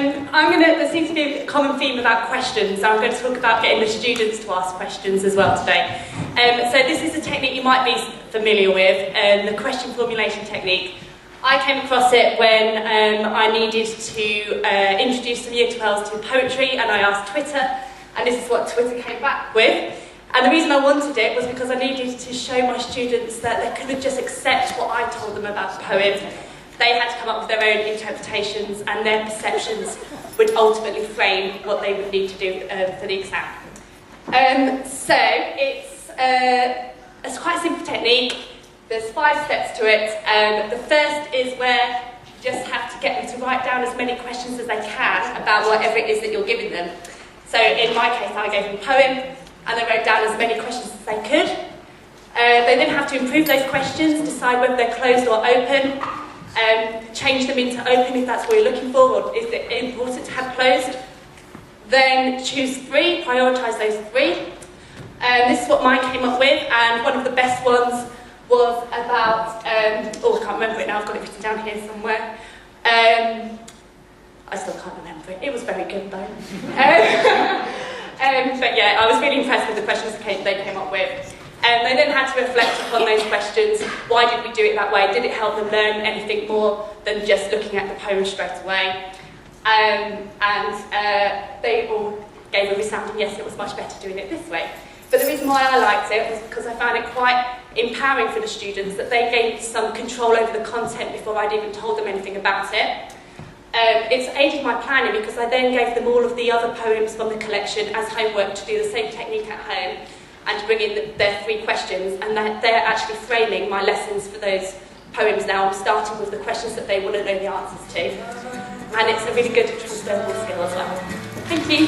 There seems to be a common theme about questions, so I'm going to talk about getting the students to ask questions as well today. So this is a technique you might be familiar with, the Question Formulation Technique. I came across it when I needed to introduce some Year 12s to poetry, and I asked Twitter, and this is what Twitter came back with. And the reason I wanted it was because I needed to show my students that they couldn't just accept what I told them about the poem. They had to come up with their own interpretations, and their perceptions would ultimately frame what they would need to do for the exam. So it's quite a simple technique. There's 5 steps to it. The first is where you just have to get them to write down as many questions as they can about whatever it is that you're giving them. So in my case, I gave them a poem, and they wrote down as many questions as they could. They then have to improve those questions, decide whether they're closed or open, change them into open if that's what you're looking for, or is it important to have closed. Then choose 3, prioritise those 3. This is what mine came up with, and one of the best ones was about, I can't remember it now, I've got it written down here somewhere. I still can't remember it. It was very good though. But yeah, I was really impressed with the questions they came up with. They then had to reflect upon those questions. Why did we do it that way? Did it help them learn anything more than just looking at the poem straight away? They all gave a resounding yes, it was much better doing it this way. But the reason why I liked it was because I found it quite empowering for the students, that they gained some control over the content before I'd even told them anything about it. It's aided my planning because I then gave them all of the other poems from the collection as homework to do the same technique at home and to bring in their 3 questions, and that they're actually framing my lessons for those poems now. I'm starting with the questions that they want to know the answers to, and it's a really good transferable skill as well. Thank you.